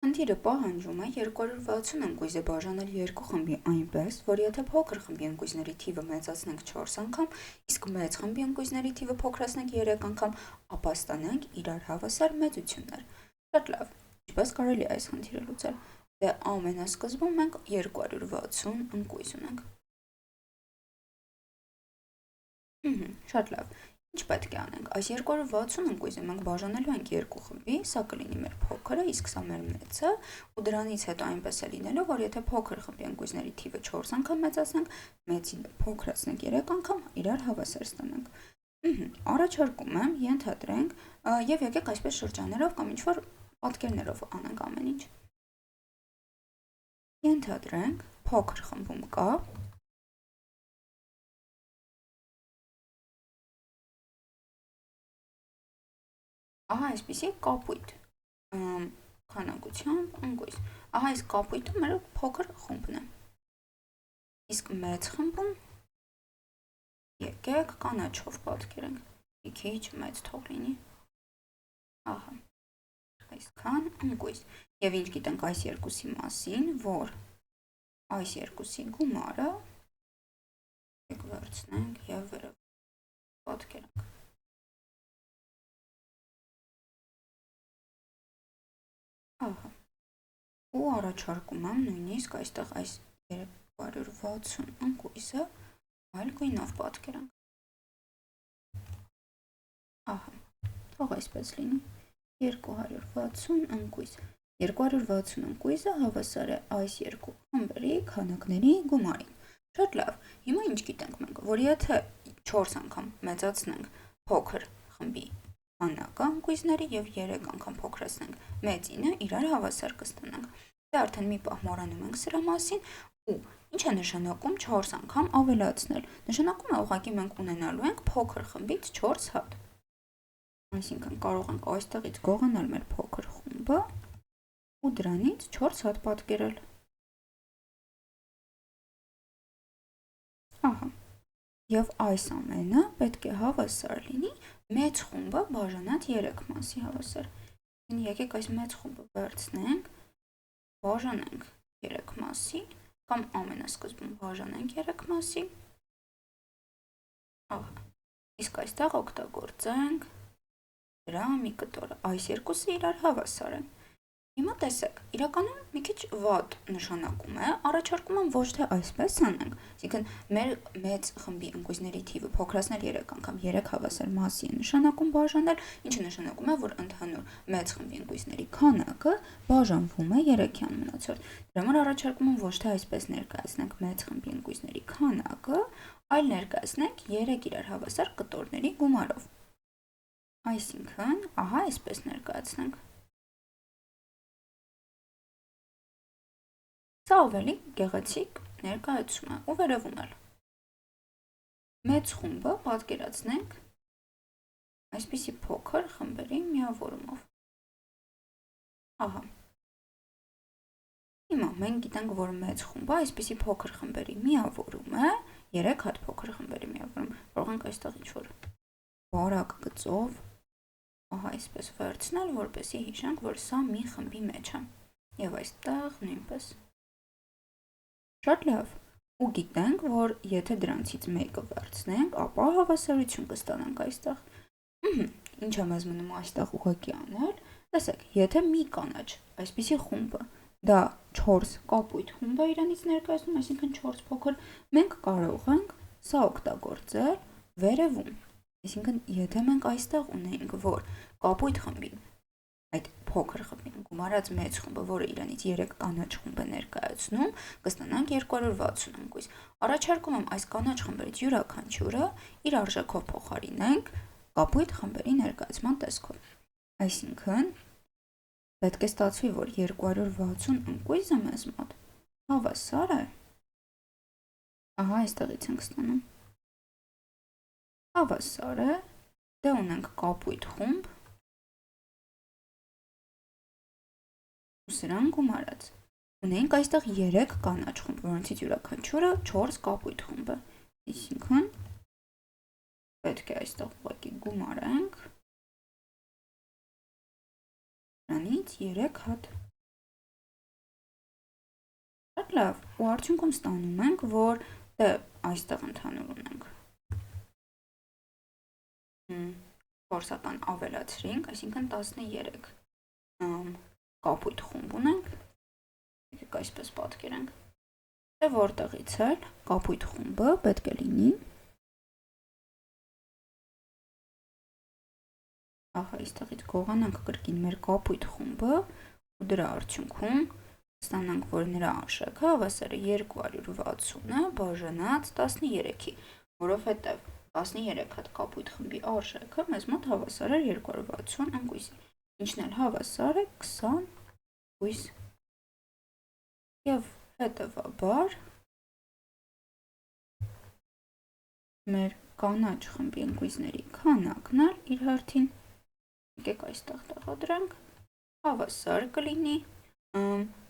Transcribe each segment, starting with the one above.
Խնդիրը պահանջում է 260 ընկույզը բաժանել երկու խմբի այնպես, որ եթե փոքր խմբի ընկույզների թիվը մեծացնենք 4 անգամ, իսկ մեծ խմբի ընկույզների թիվը փոքրացնենք 3 անգամ, ապա ստանանք իրար հավասար մեծություններ։ Շատ լավ, ինչպես կարելի է այս խնդիրը լուծել։ Դե ամենասկզբում մենք 260 ընկույզ ունենք։ Շատ լավ։ Ինչ պետք է անենք, այս 260 ընկույզը մենք բաժանելու ենք երկու խմբի, սա կլինի մեր փոքրը, իսկ սա մեր մեծը, ու դրանից հետո այնպես է լինելու, որ եթե փոքր խմբի ընկույզների թիվը 4 անգամ մեծացնենք, մեծին փոքրացնենք 3 անգամ, իրար հավասար ստանանք։ Առաջարկում եմ ենթադրենք եւ եկեք այսպես շրջաններով կամ ինչ-որ պատկերներով անենք ամեն ինչ։ Ենթադրենք փոքր խմբում կա ահա այսպիսի կապույտ քանակությամբ ընկույզ։ Ահա այս կապույտը մեր փոքր խումբն է։ Իսկ մեծ խմբում եկեք կանաչով պատկերենք։ Մի քիչ մեծ թող լինի։ Ահա այսքան ընկույզ։ Եվ ինչ գիտենք այս երկուսի մասին, որ այս երկուսի գումարը եք վերցնենք եւ վերև պատկերենք։ Ահա։ Ու առաջարկում եմ նույնիսկ այստեղ այս 260 ընկույզը այլ գույնով պատկերենք։ Ահա, թող այսպես լինի 260 ընկույզ։ 260 ընկույզը հավասար է այս երկու խմբերի քանակների գումարին։ Շատ լավ, հիմա ինչ գիտենք մենք, որ եթե 4 անգամ մեծացնենք փոքր խմբի քանակը ընկույզների եւ 3 անգամ փոքրացնենք մեծինը, իրար հավասար կստանանք։ Դե արդեն մի պահ մոռանում ենք սրա մասին ու ինչ է նշանակում 4 անգամ ավելացնել։ Նշանակում է ուղղակի մենք ունենալու ենք փոքր խմբից 4 հատ։ Այսինքն կարող ենք այստեղից գողանալ մեր փոքր խումբը ու դրանից 4 հատ պատկերել։ Ահա։ Եվ այս ամենը պետք է հավասար լինի մեծ խումբը բաժանած 3 մասի հավասար։ Եկեք այս մեծ խումբը վերցնենք, բաժանենք 3 մասի, կամ ամենասկզբում բաժանենք 3 մասի։ Ահա։ Իսկ այստեղ օգտագործենք դրա մի կտորը։ Այս երկուսը իրար հավասար են։ Հիմա տեսեք, իրականում մի քիչ վատ նշանակում է, առաջարկում եմ ոչ թե այսպես անենք, այսինքն մեր մեծ խմբի ընկույզների թիվը փոքրացնել 3 անգամ 3 հավասար մասի է նշանակում բաժանել, ինչը նշանակում է, որ ընդհանուր մեծ խմբի ընկույզների քանակը բաժանվում է 3-յան մնացորդ։ Դրա համար առաջարկում եմ ոչ թե այսպես ներկայացնենք մեծ խմբի ընկույզների քանակը, այլ ներկայացնենք 3 իրար հավասար կտորների գումարով։ Այսինքն, ահա այսպես ներկայացնենք։ Սա ավելի գեղեցիկ ներկայացում է ու վերևում էլ։ Մեծ խումբը պատկերացնենք այսպիսի փոքր խմբերի միավորումով։ Ահա։ Հիմա մենք գիտենք, որ մեծ խումբը այսպիսի փոքր խմբերի միավորում է, 3 հատ փոքր խմբերի միավորում։ Կարող ենք այստեղ ինչ-որ բարակ գծով ահա այսպես վերցնել, որպեսզի հիշենք, որ սա մի խմբի մեջ է։ Եվ այստեղ նույնպես։ Շատ լավ։ Ու գիտենք, որ եթե դրանցից մեկը վերցնենք, ապա հավասարություն կստանանք այստեղ։ Ինչ է մեզ մնում այստեղ ուղղակի անել։ Տեսեք, եթե մի կանաչ այսպիսի խումբը դա 4 կապույտ խումբ է իրանից ներկայացնում, այսինքն 4 փոքր, մենք կարող ենք սա օգտագործել վերևում։ Այսինքն, եթե մենք այստեղ ունեինք, որ կապույտ խմբին, այդ փոքր խմբին գումարած մեծ խումբը, որը իրանից 3 կանաչ խումբ է ներկայացնում, կստանանք 260 ընկույզ։ Առաջարկում եմ այս կանաչ խմբերից յուրաքանչյուրը իր արժեքով փոխարինենք կապույտ խմբերի ներկայացման տեսքով։ Այսինքն, պետք է ստացվի, որ 260 ընկույզը մեզ մոտ հավասար է։ Ահա այստեղից ենք ստանում։ Հավասար է, դե ունենք կապույտ խումբ ու սրան գումարած։ Ունենք այստեղ 3 կանաչ խումբ, որոնցից յուրաքանչյուրը 4 կապույտ խումբ է։ Այսինքն պետք է այստեղ ուղղակի գումարենք դրանից 3 հատ։ Շատ լավ, ու արդյունքում ստանում ենք, որ դե այստեղ ընդհանուր ունենք 4-ական ավելացրինք, այսինքն 13 կապույտ խումբ ունենք, եկեք այսպես պատկերենք, թե որտեղից էլ կապույտ խումբը պետք է լինի, ահա այստեղից գողանանք կրկին մեր կապույտ խումբը ու դրա արդյունքում ստանանք, որ նրա արժեքը հավասար է 260-ը բաժանած 13-ի, որովհետև 13 հատ կապույտ խմբի արժեքը մեզ մոտ հավասար է 260 ընկույզի, ինչն էլ հավասար է 20 ընկույզ։ Եվ հետևաբար մեր կանաչ խմբի ընկույզների քանակն էլ իր հերթին, եկեք այստեղ տեղադրենք, հավասար կլինի,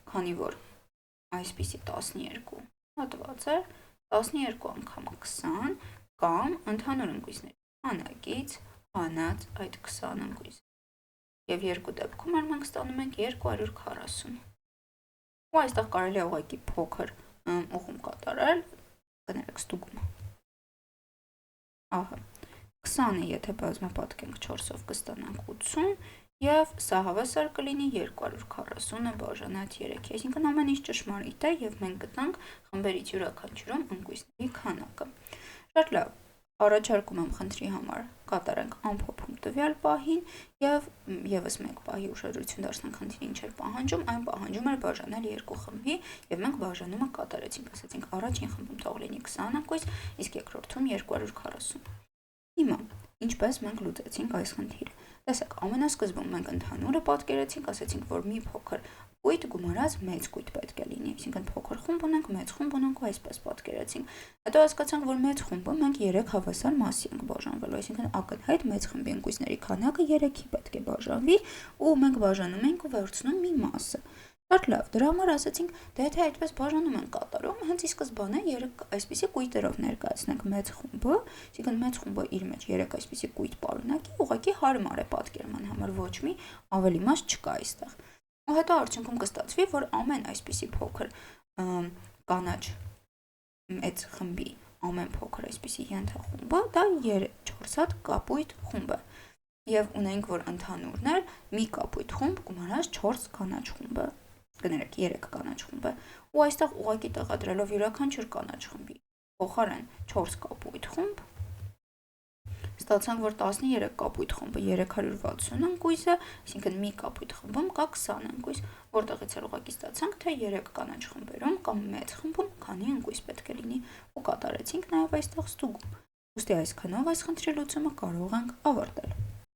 քանի որ այսպիսի 12 հատված է, 12 անգամ 20 կամ ընդհանուր ընկույզների քանակից հանած այդ 20 ընկույզ։ Եվ երկու դեպքում էլ մենք ստանում ենք 240։ Ու այստեղ կարելի է ուղղակի փոքր ուղղում կատարել, կներեք ստուգումը։ Ահա, 20-ը եթե բազմապատկենք 4-ով կստանանք 80 և սա հավասար կլինի 240-ը բաժանած 3-ի, այսինքն ամեն ինչ ճշմարիտ է և մենք գտանք խմբերից յուրաքանչյուրում ընկույզների քանակը։ Շատ լավ, առաջարկում եմ խնդրի համար կատարենք ամփոփում տվյալ պահին և ևս մեկ պահի ուշադրություն դարձնենք խնդիրը ինչ էր պահանջում, այն պահանջում էր բաժանել երկու խմբի և մենք բաժանումը կատարեցինք, ասացինք առաջին խմբում թող լինի 20 ընկույզ, իսկ երկրորդում 240։ Հիմա, ինչպես մենք լուծեցինք այս խնդիրը։ Տեսեք, ամենասկզբում մենք ընդհանուրը պատկերեցինք, ասացինք, որ մի փոքր կույտ գումարած մեծ կույտ պետք է լինի, այսինքն փոքր խումբ ունենք, մեծ խումբ ունենք ու այսպես պատկերեցինք։ Հետո հասկացանք, որ մեծ խումբը մենք 3 հավասար մասի ենք բաժանվելու, այսինքն ակնհայտ մեծ խմբի ընկույզների քանակը 3-ի պետք է բաժանվի ու մենք բաժանում ենք ու վերցնում մի մասը։ Շատ լավ, դրա համար ասացինք, դե եթե այդպես բաժանում ենք կատարում, հենց ի սկզբանե 3 այսպիսի կույտերով ներկայացնենք մեծ խումբը, այսինքն մեծ խումբը իր մեջ 3 այսպիսի կույտ պարունակի, ուղղակի հարմար է պատկերման համար, ոչ մի ավելի մաս չկա այստեղ։ Ու հետո արդյունքում կստացվի, որ ամեն այսպիսի փոքր կանաչ մեծ խմբի ամեն փոքր այսպիսի ենթախումբը դա 4 հատ կապույտ խումբ է։ Եվ ունենք, որ ընդհանուրն էլ մի կապույտ խումբ գումարած 4 կանաչ խումբը, կներեք 3 կանաչ խումբը, ու այստեղ ուղղակի տեղադրելով յուրաքանչյուր կանաչ խմբի փոխարեն 4 կապույտ խումբ, ստացանք, որ 13 կապույտ խումբը 360 ընկույզ է, այսինքն մի կապույտ խմբում կա 20 ընկույզ, որտեղից էլ ուղղակի ստացանք, թե 3 կանաչ խմբերում կամ մեծ խմբում քանի ընկույզ պետք է լինի ու կատարեցինք նաև այստեղ ստուգում։ Ուստի այսքանով այս խնդրի լուծումը կարող ենք ավարտել։